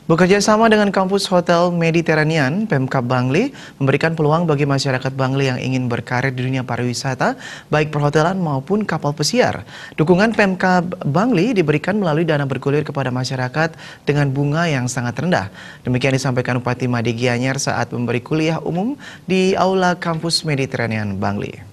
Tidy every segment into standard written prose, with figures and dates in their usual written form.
Bekerja sama dengan kampus Hotel Mediterranean, Pemkab Bangli memberikan peluang bagi masyarakat Bangli yang ingin berkarir di dunia pariwisata, baik perhotelan maupun kapal pesiar. Dukungan Pemkab Bangli diberikan melalui dana bergulir kepada masyarakat dengan bunga yang sangat rendah. Demikian disampaikan Bupati Made Gianyar saat memberi kuliah umum di Aula Kampus Mediterranean Bangli.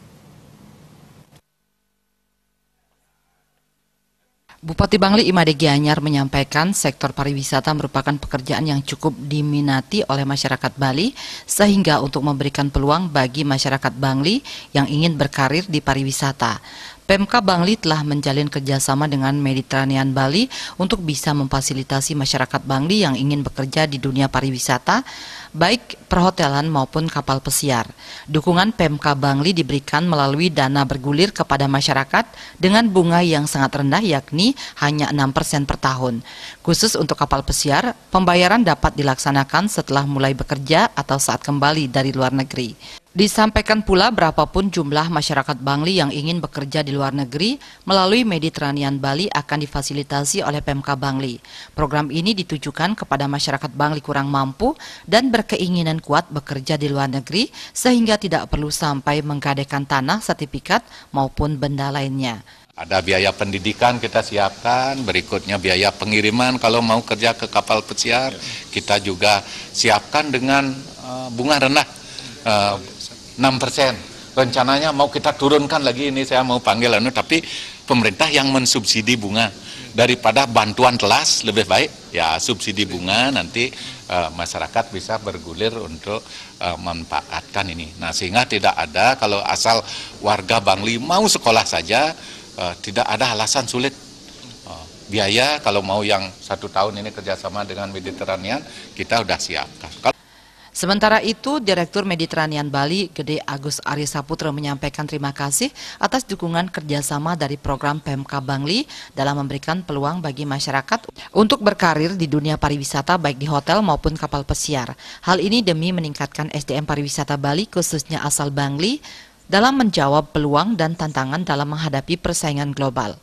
Bupati Bangli Made Gianyar menyampaikan sektor pariwisata merupakan pekerjaan yang cukup diminati oleh masyarakat Bali sehingga untuk memberikan peluang bagi masyarakat Bangli yang ingin berkarir di pariwisata. Pemkab Bangli telah menjalin kerjasama dengan Mediterranean Bali untuk bisa memfasilitasi masyarakat Bangli yang ingin bekerja di dunia pariwisata, baik perhotelan maupun kapal pesiar. Dukungan Pemkab Bangli diberikan melalui dana bergulir kepada masyarakat dengan bunga yang sangat rendah yakni hanya 6% per tahun. Khusus untuk kapal pesiar, pembayaran dapat dilaksanakan setelah mulai bekerja atau saat kembali dari luar negeri. Disampaikan pula berapapun jumlah masyarakat Bangli yang ingin bekerja di luar negeri melalui Mediterranean Bali akan difasilitasi oleh Pemkab Bangli. Program ini ditujukan kepada masyarakat Bangli kurang mampu dan berkeinginan kuat bekerja di luar negeri sehingga tidak perlu sampai menggadaikan tanah, sertifikat maupun benda lainnya. Ada biaya pendidikan kita siapkan, berikutnya biaya pengiriman kalau mau kerja ke kapal pesiar, kita juga siapkan dengan bunga rendah. 6%. Rencananya mau kita turunkan lagi, ini saya mau panggil tapi pemerintah yang mensubsidi bunga daripada bantuan telas lebih baik ya subsidi bunga, nanti masyarakat bisa bergulir untuk memanfaatkan ini. Nah, sehingga tidak ada kalau asal warga Bangli mau sekolah saja tidak ada alasan sulit. Biaya kalau mau yang 1 tahun ini kerjasama dengan Mediterranean kita sudah siapkan. Sementara itu, Direktur Mediterranean Bali, Gede Agus Arya Saputra menyampaikan terima kasih atas dukungan kerjasama dari program Pemkab Bangli dalam memberikan peluang bagi masyarakat untuk berkarir di dunia pariwisata baik di hotel maupun kapal pesiar. Hal ini demi meningkatkan SDM pariwisata Bali khususnya asal Bangli dalam menjawab peluang dan tantangan dalam menghadapi persaingan global.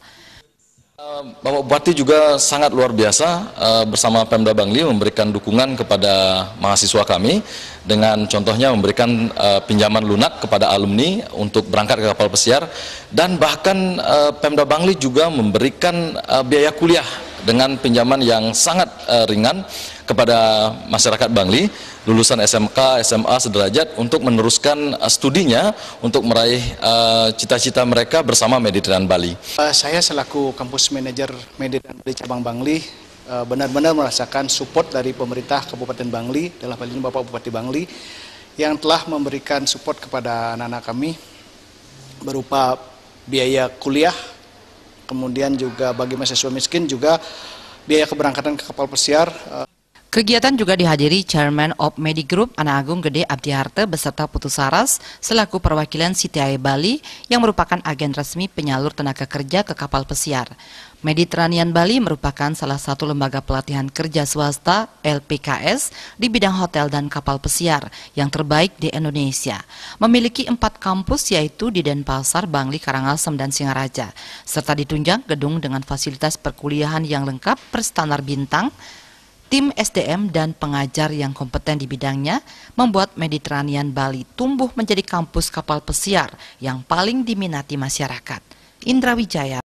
Bapak Bupati juga sangat luar biasa bersama Pemda Bangli memberikan dukungan kepada mahasiswa kami dengan contohnya memberikan pinjaman lunak kepada alumni untuk berangkat ke kapal pesiar dan bahkan Pemda Bangli juga memberikan biaya kuliah dengan pinjaman yang sangat ringan kepada masyarakat Bangli lulusan SMK, SMA sederajat untuk meneruskan studinya untuk meraih cita-cita mereka bersama Mediterranean Bali. Saya selaku kampus manajer Mediterranean Bali cabang Bangli benar-benar merasakan support dari pemerintah Kabupaten Bangli, dalam hal ini Bapak Bupati Bangli yang telah memberikan support kepada anak-anak kami berupa biaya kuliah, kemudian juga bagi mahasiswa miskin juga biaya keberangkatan ke kapal pesiar. Kegiatan juga dihadiri Chairman of Medi Group Ana Agung Gede Abdiharte beserta Putu Saras selaku perwakilan CTI Bali yang merupakan agen resmi penyalur tenaga kerja ke kapal pesiar. Mediterranean Bali merupakan salah satu lembaga pelatihan kerja swasta LPKS di bidang hotel dan kapal pesiar yang terbaik di Indonesia. Memiliki 4 kampus yaitu di Denpasar, Bangli, Karangasem, dan Singaraja. Serta ditunjang gedung dengan fasilitas perkuliahan yang lengkap berstandar bintang. Tim SDM dan pengajar yang kompeten di bidangnya membuat Mediterranean Bali tumbuh menjadi kampus kapal pesiar yang paling diminati masyarakat. Indra Wijaya.